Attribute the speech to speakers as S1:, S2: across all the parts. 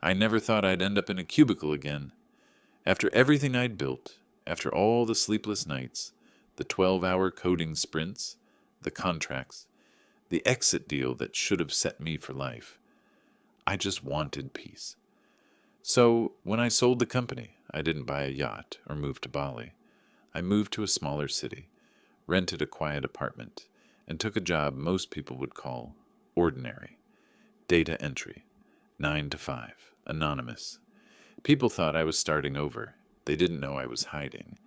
S1: I never thought I'd end up in a cubicle again. After everything I'd built, after all the sleepless nights, the 12-hour coding sprints, the contracts, the exit deal that should have set me for life, I just wanted peace. So when I sold the company, I didn't buy a yacht or move to Bali. I moved to a smaller city, rented a quiet apartment, and took a job most people would call ordinary. Data entry, 9 to 5, anonymous. People thought I was starting over. They didn't know I was hiding.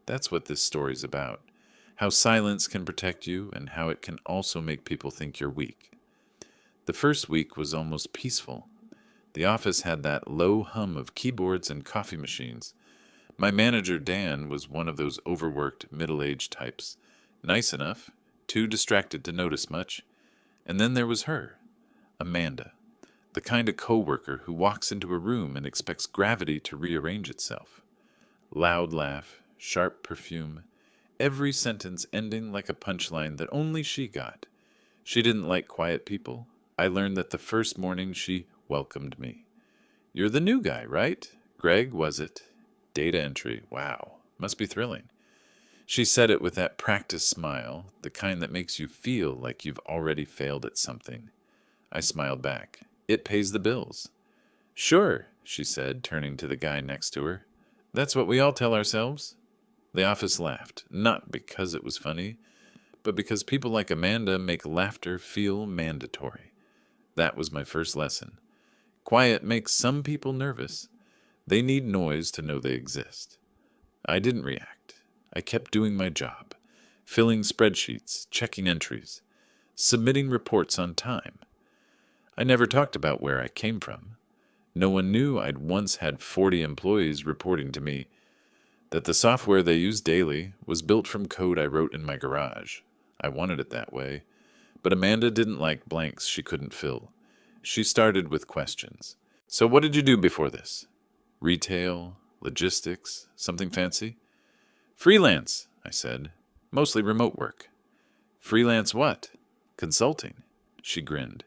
S1: That's what this story's about. How silence can protect you and how it can also make people think you're weak. The first week was almost peaceful. The office had that low hum of keyboards and coffee machines. My manager, Dan, was one of those overworked, middle-aged types. Nice enough, too distracted to notice much. And then there was her, Amanda, the kind of coworker who walks into a room and expects gravity to rearrange itself. Loud laugh, sharp perfume, every sentence ending like a punchline that only she got. She didn't like quiet people. I learned that the first morning she welcomed me. "You're the new guy, right? Greg, was it? Data entry. Wow. Must be thrilling." She said it with that practiced smile, the kind that makes you feel like you've already failed at something. I smiled back. "It pays the bills." "Sure," she said, turning to the guy next to her. "That's what we all tell ourselves." The office laughed, not because it was funny, but because people like Amanda make laughter feel mandatory. That was my first lesson. Quiet makes some people nervous. They need noise to know they exist. I didn't react. I kept doing my job, filling spreadsheets, checking entries, submitting reports on time. I never talked about where I came from. No one knew I'd once had 40 employees reporting to me, that the software they used daily was built from code I wrote in my garage. I wanted it that way, but Amanda didn't like blanks she couldn't fill. She started with questions. "So what did you do before this? Retail, logistics, something fancy?" "Freelance," I said. "Mostly remote work." "Freelance what?" "Consulting." She grinned.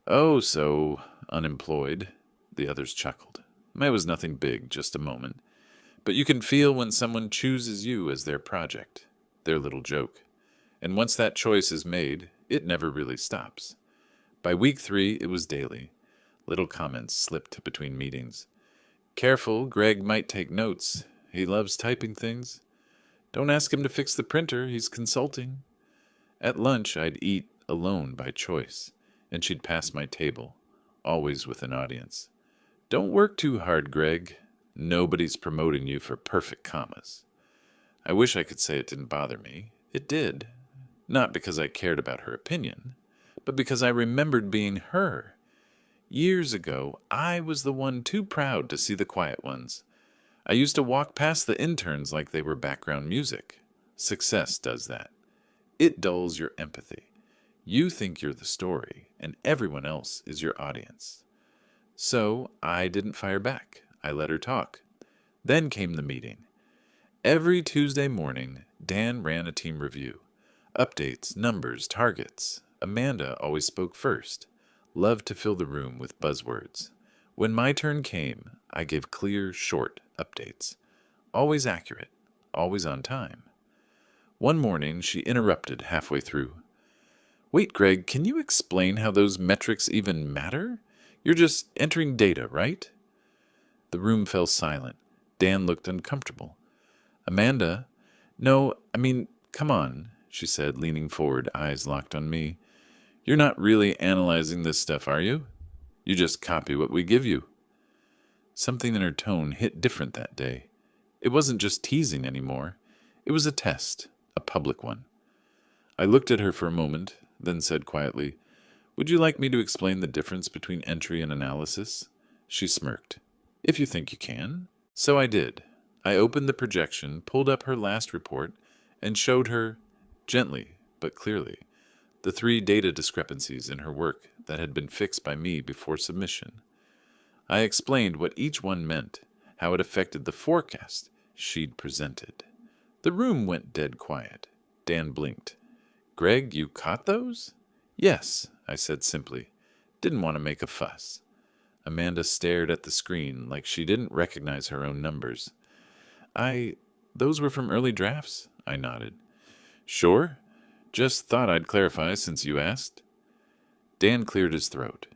S1: "Oh, so unemployed." The others chuckled. It was nothing big, just a moment. But you can feel when someone chooses you as their project, their little joke. And once that choice is made, it never really stops. By week 3, it was daily. Little comments slipped between meetings. "Careful, Greg might take notes. He loves typing things. Don't ask him to fix the printer, he's consulting." At lunch, I'd eat alone by choice, and she'd pass my table, always with an audience. "Don't work too hard, Greg. Nobody's promoting you for perfect commas." I wish I could say it didn't bother me. It did. Not because I cared about her opinion, but because I remembered being her. Years ago, I was the one too proud to see the quiet ones. I used to walk past the interns like they were background music. Success does that. It dulls your empathy. You think you're the story, and everyone else is your audience. So I didn't fire back. I let her talk. Then came the meeting. Every Tuesday morning, Dan ran a team review. Updates, numbers, targets. Amanda always spoke first. Loved to fill the room with buzzwords. When my turn came, I gave clear, short updates. Always accurate, always on time. One morning, she interrupted halfway through. "Wait, Greg, can you explain how those metrics even matter? You're just entering data, right?" The room fell silent. Dan looked uncomfortable. "Amanda, no, come on," she said, leaning forward, eyes locked on me. "You're not really analyzing this stuff, are you? You just copy what we give you." Something in her tone hit different that day. It wasn't just teasing anymore. It was a test, a public one. I looked at her for a moment, then said quietly, "Would you like me to explain the difference between entry and analysis?" She smirked. "If you think you can." So I did. I opened the projection, pulled up her last report, and showed her, gently but clearly, the 3 data discrepancies in her work that had been fixed by me before submission. I explained what each one meant, how it affected the forecast she'd presented. The room went dead quiet. Dan blinked. "Greg, you caught those?" "Yes," I said simply. Didn't want to make a fuss. Amanda stared at the screen like she didn't recognize her own numbers. Those were from early drafts? I nodded. Sure. Just thought I'd clarify since you asked. Dan cleared his throat.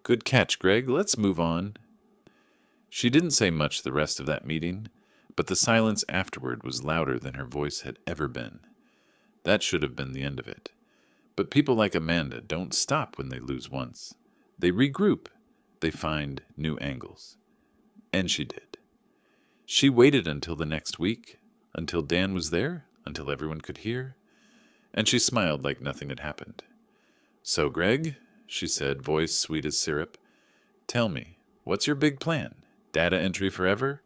S1: Good catch, Greg. Let's move on. She didn't say much the rest of that meeting, but the silence afterward was louder than her voice had ever been. That should have been the end of it. But people like Amanda don't stop when they lose once. They regroup. They find new angles. And she did. She waited until the next week, until Dan was there, until everyone could hear, and she smiled like nothing had happened. So, Greg, she said, voice sweet as syrup, tell me, what's your big plan? Data entry forever?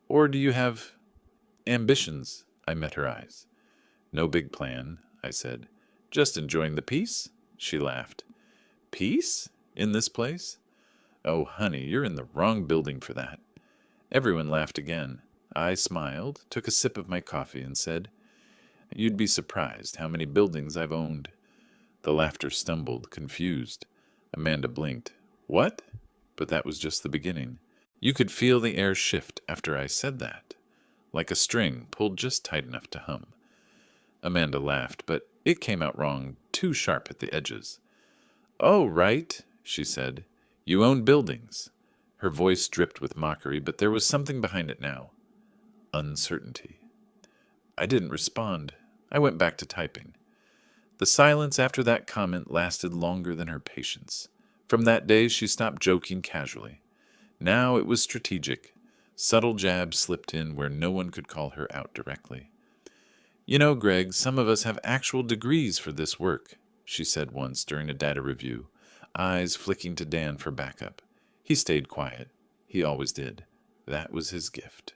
S1: Or do you have ambitions? I met her eyes. No big plan, I said. Just enjoying the peace? She laughed. Peace? In this place? Oh, honey, you're in the wrong building for that. Everyone laughed again. I smiled, took a sip of my coffee, and said, You'd be surprised how many buildings I've owned. The laughter stumbled, confused. Amanda blinked. What? But that was just the beginning. You could feel the air shift after I said that, like a string pulled just tight enough to hum. Amanda laughed, but it came out wrong, too sharp at the edges. Oh, right, she said. You own buildings. Her voice dripped with mockery, but there was something behind it now. Uncertainty. I didn't respond. I went back to typing. The silence after that comment lasted longer than her patience. From that day, she stopped joking casually. Now it was strategic. Subtle jabs slipped in where no one could call her out directly. You know, Greg, some of us have actual degrees for this work, she said once during a data review, eyes flicking to Dan for backup. He stayed quiet. He always did. That was his gift.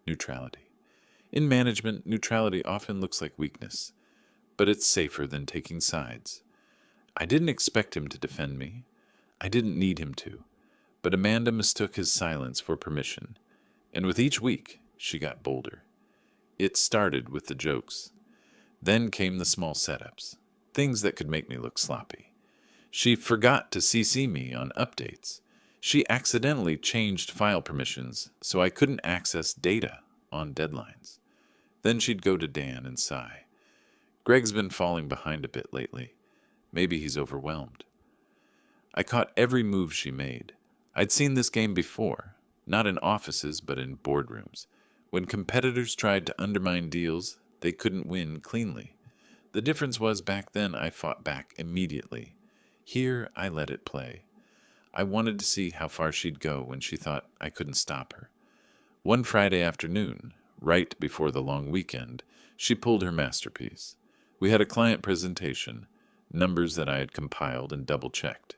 S1: Neutrality. In management, neutrality often looks like weakness, but it's safer than taking sides. I didn't expect him to defend me. I didn't need him to. But Amanda mistook his silence for permission, and with each week, she got bolder. It started with the jokes. Then came the small setups, things that could make me look sloppy. She forgot to CC me on updates. She accidentally changed file permissions so I couldn't access data on deadlines. Then she'd go to Dan and sigh. Greg's been falling behind a bit lately. Maybe he's overwhelmed. I caught every move she made. I'd seen this game before, not in offices but in boardrooms. When competitors tried to undermine deals, they couldn't win cleanly. The difference was back then I fought back immediately. Here I let it play. I wanted to see how far she'd go when she thought I couldn't stop her. One Friday afternoon, right before the long weekend, she pulled her masterpiece. We had a client presentation, numbers that I had compiled and double-checked.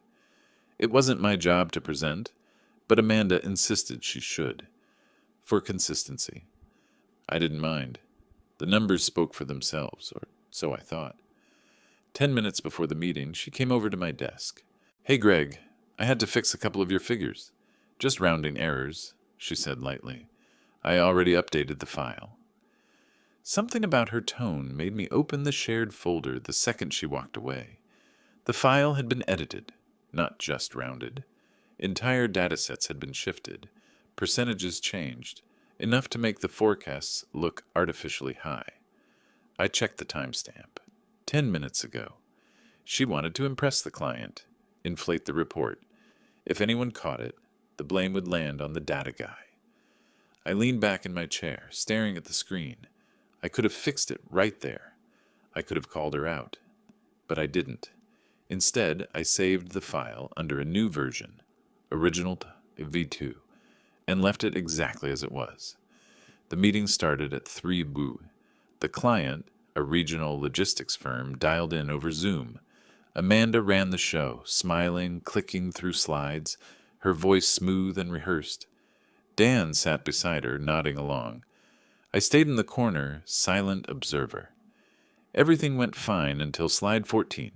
S1: It wasn't my job to present, but Amanda insisted she should. For consistency. I didn't mind. The numbers spoke for themselves, or so I thought. 10 minutes before the meeting, she came over to my desk. Hey, Greg, I had to fix a couple of your figures. Just rounding errors, she said lightly. I already updated the file. Something about her tone made me open the shared folder the second she walked away. The file had been edited, not just rounded. Entire datasets had been shifted, percentages changed, enough to make the forecasts look artificially high. I checked the timestamp. 10 minutes ago. She wanted to impress the client, inflate the report. If anyone caught it, the blame would land on the data guy. I leaned back in my chair, staring at the screen. I could have fixed it right there. I could have called her out. But I didn't. Instead, I saved the file under a new version, original v2, and left it exactly as it was. The meeting started at 3 Boo. The client, a regional logistics firm, dialed in over Zoom. Amanda ran the show, smiling, clicking through slides, her voice smooth and rehearsed. Dan sat beside her, nodding along. I stayed in the corner, silent observer. Everything went fine until slide 14,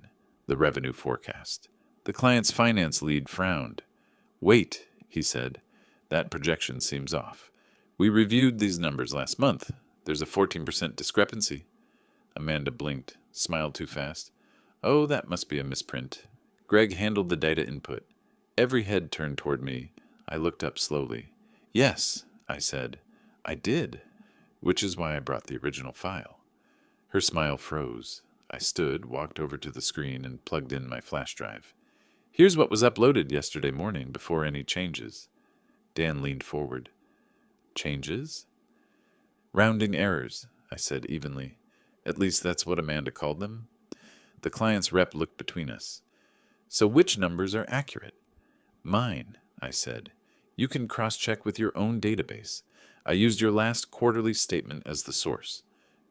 S1: the revenue forecast. The client's finance lead frowned. Wait, he said. That projection seems off. We reviewed these numbers last month. There's a 14% discrepancy. Amanda blinked, smiled too fast. Oh, that must be a misprint. Greg handled the data input. Every head turned toward me. I looked up slowly. Yes, I said. I did, which is why I brought the original file. Her smile froze. I stood, walked over to the screen, and plugged in my flash drive. Here's what was uploaded yesterday morning before any changes. Dan leaned forward. Changes? Rounding errors, I said evenly. At least that's what Amanda called them. The client's rep looked between us. So which numbers are accurate? Mine, I said. You can cross-check with your own database. I used your last quarterly statement as the source.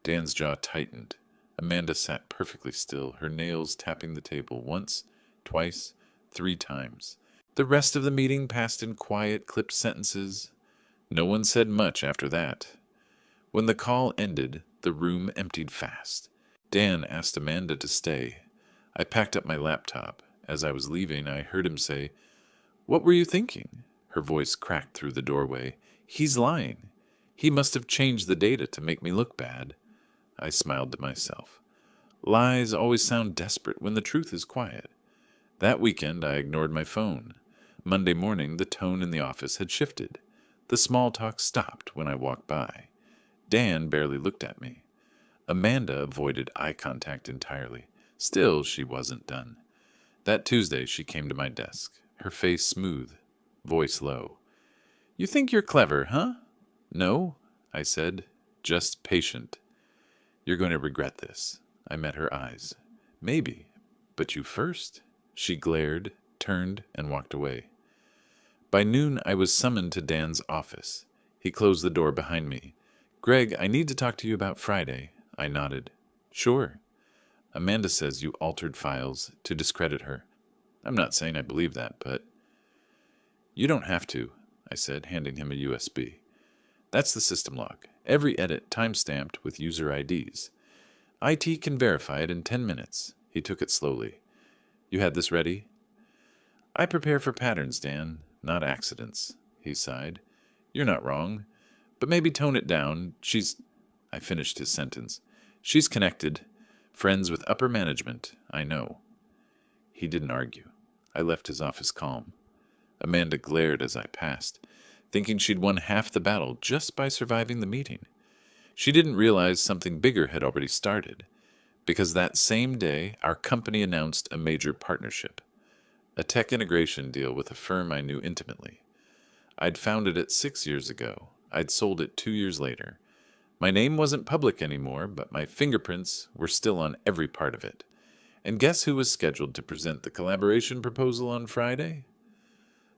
S1: Dan's jaw tightened. Amanda sat perfectly still, her nails tapping the table once, twice, 3 times. The rest of the meeting passed in quiet, clipped sentences. No one said much after that. When the call ended, the room emptied fast. Dan asked Amanda to stay. I packed up my laptop. As I was leaving, I heard him say, "What were you thinking?" Her voice cracked through the doorway. "He's lying. He must have changed the data to make me look bad." I smiled to myself. Lies always sound desperate when the truth is quiet. That weekend, I ignored my phone. Monday morning, the tone in the office had shifted. The small talk stopped when I walked by. Dan barely looked at me. Amanda avoided eye contact entirely. Still, she wasn't done. That Tuesday, she came to my desk, her face smooth, voice low. "You think you're clever, huh?" "No," I said, "just patient." "You're going to regret this." I met her eyes. "Maybe, but you first." She glared, turned, and walked away. By noon, I was summoned to Dan's office. He closed the door behind me. "Greg, I need to talk to you about Friday." I nodded. "Sure." "Amanda says you altered files to discredit her." "I'm not saying I believe that, but—" "You don't have to," I said, handing him a USB. "That's the system log. Every edit time-stamped with user IDs. IT can verify it in 10 minutes. He took it slowly. "You had this ready?" "I prepare for patterns, Dan, not accidents," he sighed. "You're not wrong, but maybe tone it down. I finished his sentence. "She's connected. Friends with upper management, I know." He didn't argue. I left his office calm. Amanda glared as I passed, thinking she'd won half the battle just by surviving the meeting. She didn't realize something bigger had already started, because that same day our company announced a major partnership, a tech integration deal with a firm I knew intimately. I'd founded it 6 years ago. I'd sold it 2 years later. My name wasn't public anymore, but my fingerprints were still on every part of it. And guess who was scheduled to present the collaboration proposal on Friday?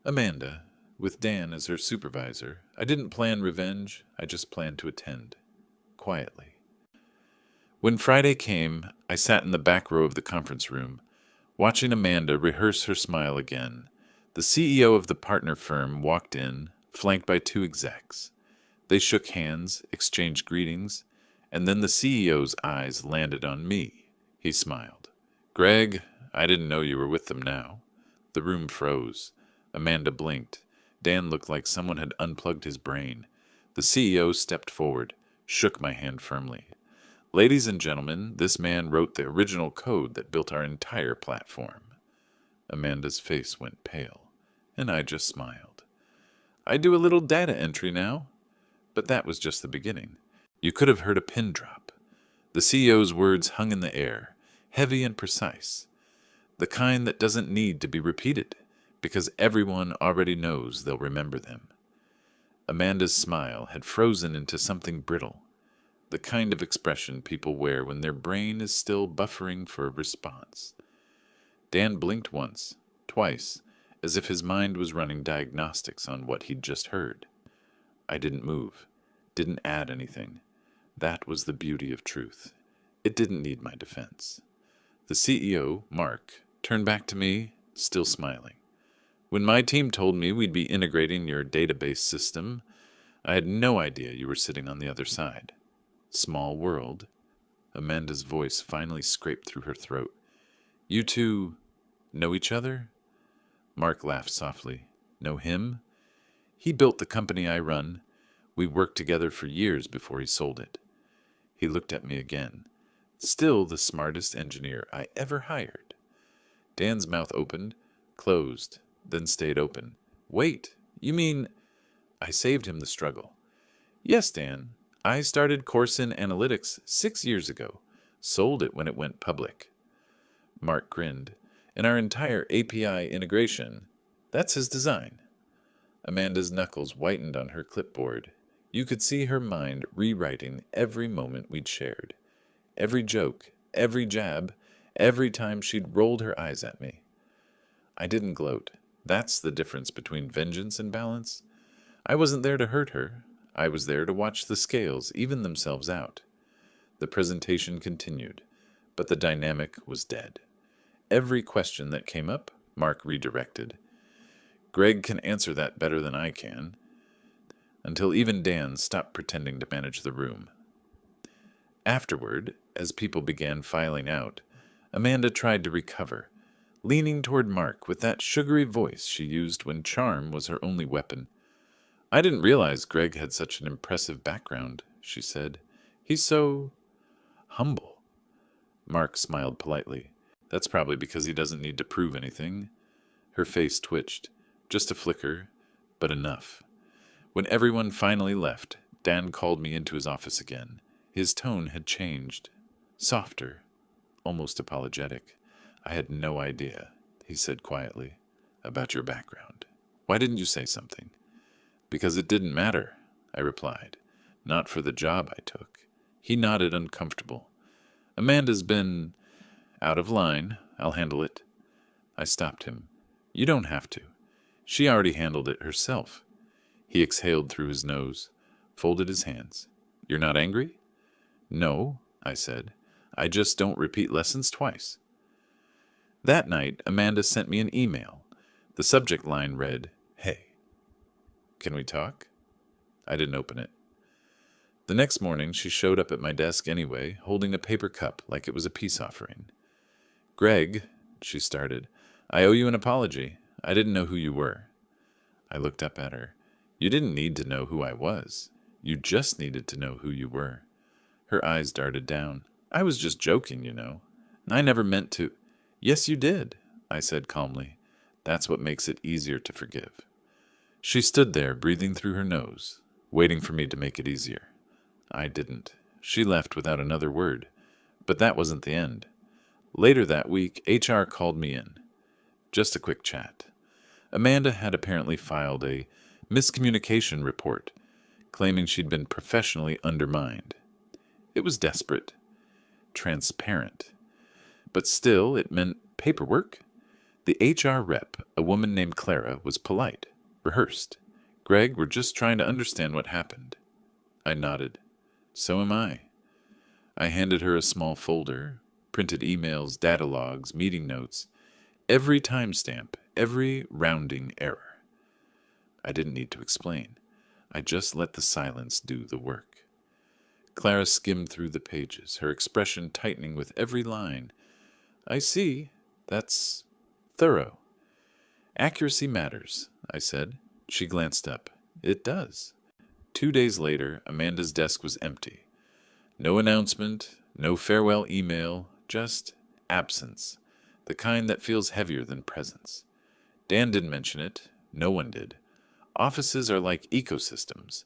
S1: Amanda, with Dan as her supervisor. I didn't plan revenge, I just planned to attend. Quietly. When Friday came, I sat in the back row of the conference room, watching Amanda rehearse her smile again. The CEO of the partner firm walked in, flanked by 2 execs. They shook hands, exchanged greetings, and then the CEO's eyes landed on me. He smiled. "Greg, I didn't know you were with them now." The room froze. Amanda blinked. Dan looked like someone had unplugged his brain. The CEO stepped forward, shook my hand firmly. "Ladies and gentlemen, this man wrote the original code that built our entire platform." Amanda's face went pale, and I just smiled. "I do a little data entry now." But that was just the beginning. You could have heard a pin drop. The CEO's words hung in the air, heavy and precise, the kind that doesn't need to be repeated, because everyone already knows they'll remember them. Amanda's smile had frozen into something brittle, the kind of expression people wear when their brain is still buffering for a response. Dan blinked once, twice, as if his mind was running diagnostics on what he'd just heard. I didn't move, didn't add anything. That was the beauty of truth. It didn't need my defense. The CEO, Mark, turned back to me, still smiling. "When my team told me we'd be integrating your database system, I had no idea you were sitting on the other side." "Small world." Amanda's voice finally scraped through her throat. "You two know each other?" Mark laughed softly. "Know him? He built the company I run. We worked together for years before he sold it." He looked at me again. Still the smartest engineer I ever hired. Dan's mouth opened, closed, then stayed open. "Wait, You mean I saved him the struggle? Yes, Dan. I started course in analytics 6 years ago. Sold it when it went public. Mark grinned. And our entire API integration, that's his design. Amanda's knuckles whitened on her clipboard. You could see her mind rewriting every moment we'd shared. Every joke, every jab, every time she'd rolled her eyes at me. I didn't gloat. That's the difference between vengeance and balance. I wasn't there to hurt her. I was there to watch the scales even themselves out. The presentation continued, but the dynamic was dead. Every question that came up, Mark redirected. Greg can answer that better than I can. Until even Dan stopped pretending to manage the room. Afterward, as people began filing out, Amanda tried to recover, leaning toward Mark with that sugary voice she used when charm was her only weapon. I didn't realize Greg had such an impressive background, she said. He's so humble. Mark smiled politely. That's probably because he doesn't need to prove anything. Her face twitched. Just a flicker, but enough. When everyone finally left, Dan called me into his office again. His tone had changed. Softer, almost apologetic. I had no idea, he said quietly, about your background. Why didn't you say something? Because it didn't matter, I replied. Not for the job I took. He nodded, uncomfortable. Amanda's been out of line. I'll handle it. I stopped him. You don't have to. She already handled it herself. He exhaled through his nose, folded his hands. You're not angry? No, I said. I just don't repeat lessons twice. That night, Amanda sent me an email. The subject line read, Hey. Can we talk? I didn't open it. The next morning, she showed up at my desk anyway, holding a paper cup like it was a peace offering. Greg, she started, I owe you an apology. I didn't know who you were. I looked up at her. You didn't need to know who I was. You just needed to know who you were. Her eyes darted down. I was just joking, you know. I never meant to. Yes, you did, I said calmly. That's what makes it easier to forgive. She stood there, breathing through her nose, waiting for me to make it easier. I didn't. She left without another word. But that wasn't the end. Later that week, HR called me in. Just a quick chat. Amanda had apparently filed a miscommunication report, claiming she'd been professionally undermined. It was desperate, transparent, but still it meant paperwork. The HR rep, a woman named Clara, was polite, rehearsed. Greg, we're just trying to understand what happened. I nodded. So am I. I handed her a small folder, printed emails, data logs, meeting notes, every timestamp, every rounding error. I didn't need to explain. I just let the silence do the work. Clara skimmed through the pages, her expression tightening with every line. I see. That's thorough. Accuracy matters, I said. She glanced up. It does. 2 days later, Amanda's desk was empty. No announcement, no farewell email, just absence, the kind that feels heavier than presence. Dan didn't mention it. No one did. Offices are like ecosystems.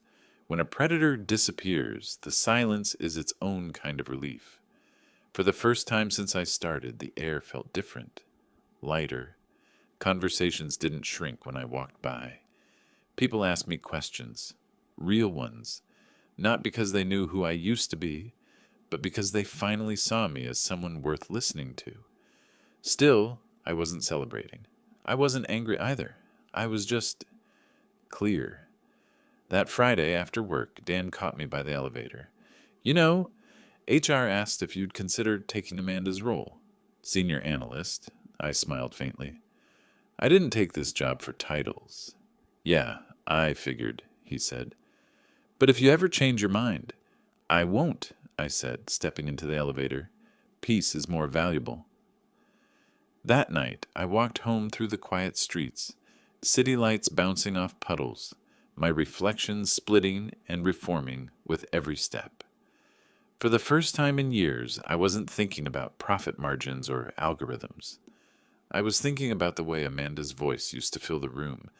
S1: When a predator disappears, the silence is its own kind of relief. For the first time since I started, the air felt different, lighter. Conversations didn't shrink when I walked by. People asked me questions, real ones, not because they knew who I used to be, but because they finally saw me as someone worth listening to. Still, I wasn't celebrating. I wasn't angry either. I was just clear. That Friday after work, Dan caught me by the elevator. You know, HR asked if you'd consider taking Amanda's role. Senior analyst. I smiled faintly. I didn't take this job for titles. Yeah, I figured, he said. But if you ever change your mind. I won't, I said, stepping into the elevator. Peace is more valuable. That night, I walked home through the quiet streets, city lights bouncing off puddles, my reflections splitting and reforming with every step. For the first time in years, I wasn't thinking about profit margins or algorithms. I was thinking about the way Amanda's voice used to fill the room,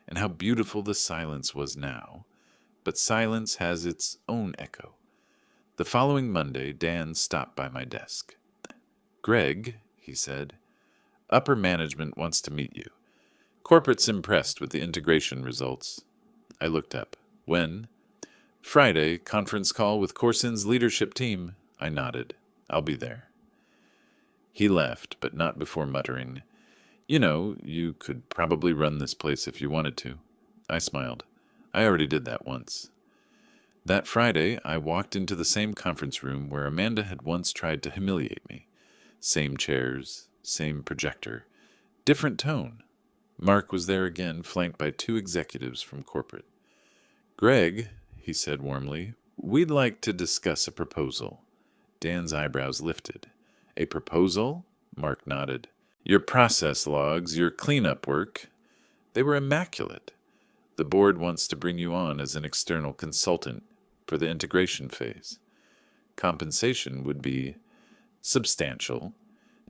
S1: and how beautiful the silence was now. But silence has its own echo. The following Monday, Dan stopped by my desk. "Greg," he said, "upper management wants to meet you. Corporate's impressed with the integration results." I looked up. "When?" "Friday, conference call with Corsin's leadership team." I nodded. "I'll be there." He left, but not before muttering, "You could probably run this place if you wanted to." I smiled. I already did that once. That Friday, I walked into the same conference room where Amanda had once tried to humiliate me. Same chairs, same projector, different tone. Mark was there again, flanked by 2 executives from corporate. "Greg," he said warmly, "we'd like to discuss a proposal." Dan's eyebrows lifted. "A proposal?" Mark nodded. "Your process logs, your cleanup work, they were immaculate. The board wants to bring you on as an external consultant for the integration phase. Compensation would be substantial."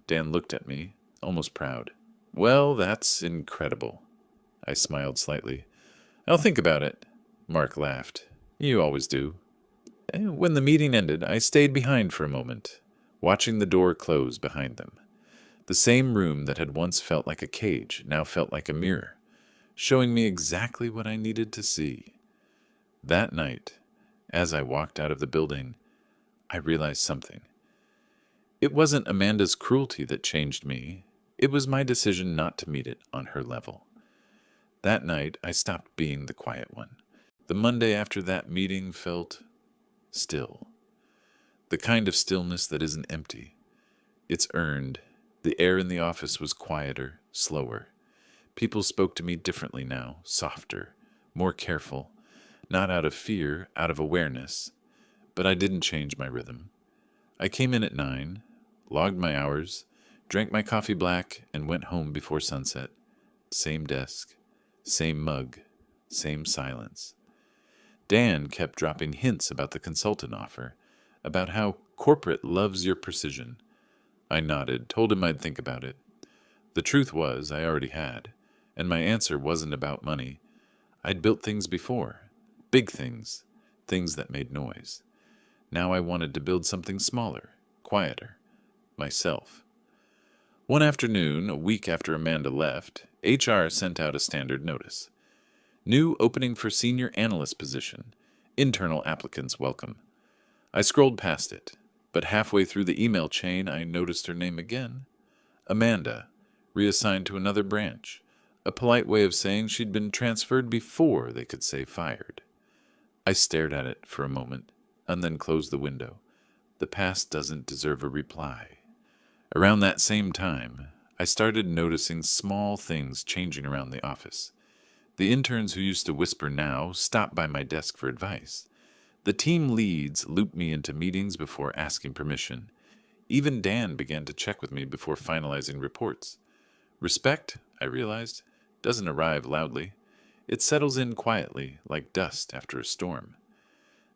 S1: Dan looked at me, almost proud. "Well, that's incredible." I smiled slightly. "I'll think about it." Mark laughed. "You always do." When the meeting ended, I stayed behind for a moment, watching the door close behind them. The same room that had once felt like a cage now felt like a mirror, showing me exactly what I needed to see. That night, as I walked out of the building, I realized something. It wasn't Amanda's cruelty that changed me. It was my decision not to meet it on her level. That night, I stopped being the quiet one. The Monday after that meeting felt still. The kind of stillness that isn't empty. It's earned. The air in the office was quieter, slower. People spoke to me differently now, softer, more careful, not out of fear, out of awareness. But I didn't change my rhythm. I came in at 9, logged my hours, drank my coffee black, and went home before sunset. Same desk, same mug, same silence. Dan kept dropping hints about the consultant offer, about how corporate loves your precision. I nodded, told him I'd think about it. The truth was, I already had, and my answer wasn't about money. I'd built things before, big things, things that made noise. Now I wanted to build something smaller, quieter, myself. One afternoon, a week after Amanda left, HR sent out a standard notice. "New opening for senior analyst position. Internal applicants welcome." I scrolled past it, but halfway through the email chain I noticed her name again. Amanda, reassigned to another branch, a polite way of saying she'd been transferred before they could say fired. I stared at it for a moment, and then closed the window. The past doesn't deserve a reply. Around that same time, I started noticing small things changing around the office. The interns who used to whisper now stopped by my desk for advice. The team leads looped me into meetings before asking permission. Even Dan began to check with me before finalizing reports. Respect, I realized, doesn't arrive loudly. It settles in quietly, like dust after a storm.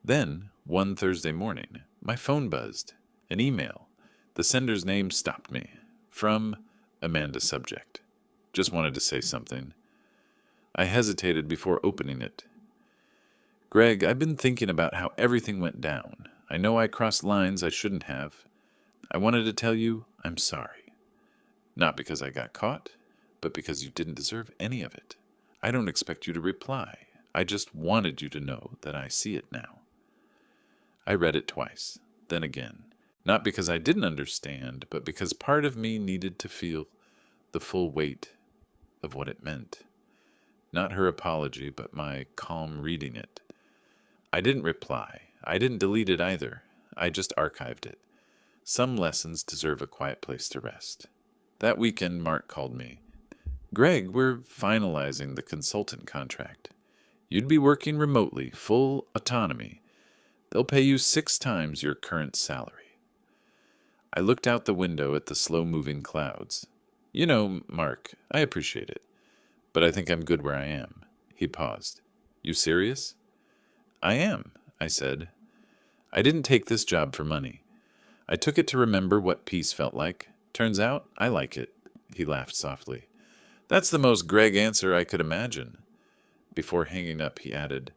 S1: Then, one Thursday morning, my phone buzzed. An email. The sender's name stopped me. From Amanda subject. Just wanted to say something. I hesitated before opening it. "Greg, I've been thinking about how everything went down. I know I crossed lines I shouldn't have. I wanted to tell you I'm sorry. Not because I got caught, but because you didn't deserve any of it. I don't expect you to reply. I just wanted you to know that I see it now." I read it twice, then again. Not because I didn't understand, but because part of me needed to feel the full weight of what it meant. Not her apology, but my calm reading it. I didn't reply. I didn't delete it either. I just archived it. Some lessons deserve a quiet place to rest. That weekend, Mark called me. "Greg, we're finalizing the consultant contract. You'd be working remotely, full autonomy. They'll pay you 6 times your current salary." I looked out the window at the slow-moving clouds. Mark, I appreciate it, but I think I'm good where I am." He paused. "You serious?" "I am," I said. "I didn't take this job for money. I took it to remember what peace felt like. Turns out, I like it." He laughed softly. "That's the most Greg answer I could imagine." Before hanging up, he added,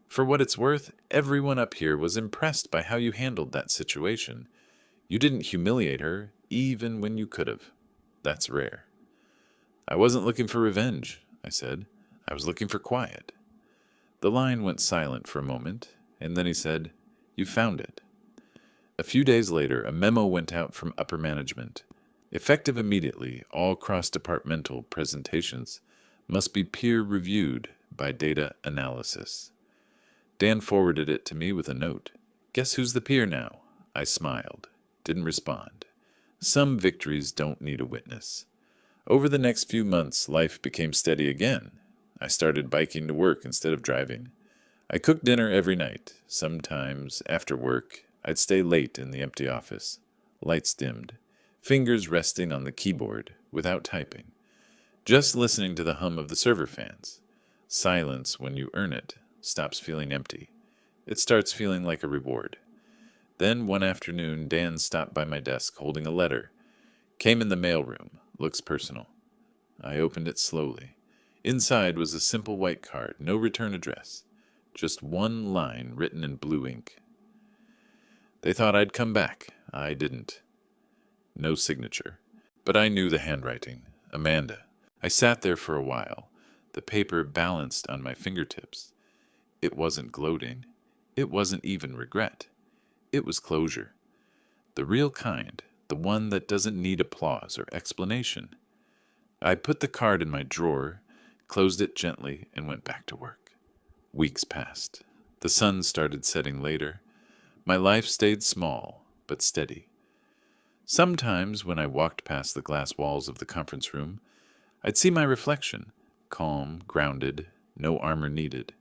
S1: "For what it's worth, everyone up here was impressed by how you handled that situation. You didn't humiliate her, even when you could have. That's rare." "I wasn't looking for revenge," I said. "I was looking for quiet." The line went silent for a moment, and then he said, "You found it." A few days later, a memo went out from upper management. Effective immediately, all cross-departmental presentations must be peer-reviewed by data analysis. Dan forwarded it to me with a note. "Guess who's the peer now?" I smiled. Didn't respond. Some victories don't need a witness. Over the next few months, life became steady again. I started biking to work instead of driving. I cooked dinner every night. Sometimes, after work, I'd stay late in the empty office. Lights dimmed. Fingers resting on the keyboard, without typing. Just listening to the hum of the server fans. Silence, when you earn it, stops feeling empty. It starts feeling like a reward. Then one afternoon, Dan stopped by my desk holding a letter. Came in the mailroom. Looks personal. I opened it slowly. Inside was a simple white card, no return address. Just one line written in blue ink. "They thought I'd come back. I didn't." No signature. But I knew the handwriting. Amanda. I sat there for a while, the paper balanced on my fingertips. It wasn't gloating. It wasn't even regret. It was closure. The real kind, the one that doesn't need applause or explanation. I put the card in my drawer, closed it gently, and went back to work. Weeks passed. The sun started setting later. My life stayed small, but steady. Sometimes, when I walked past the glass walls of the conference room, I'd see my reflection, calm, grounded, no armor needed.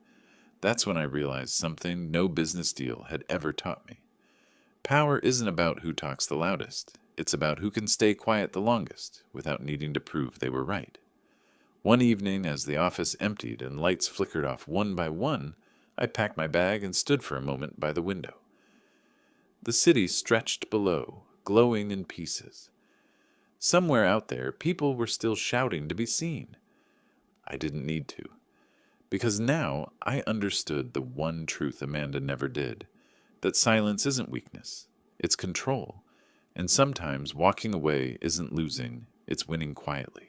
S1: That's when I realized something no business deal had ever taught me. Power isn't about who talks the loudest. It's about who can stay quiet the longest without needing to prove they were right. One evening, as the office emptied and lights flickered off one by one, I packed my bag and stood for a moment by the window. The city stretched below, glowing in pieces. Somewhere out there, people were still shouting to be seen. I didn't need to, because now I understood the one truth Amanda never did, that silence isn't weakness, it's control, and sometimes walking away isn't losing, it's winning quietly.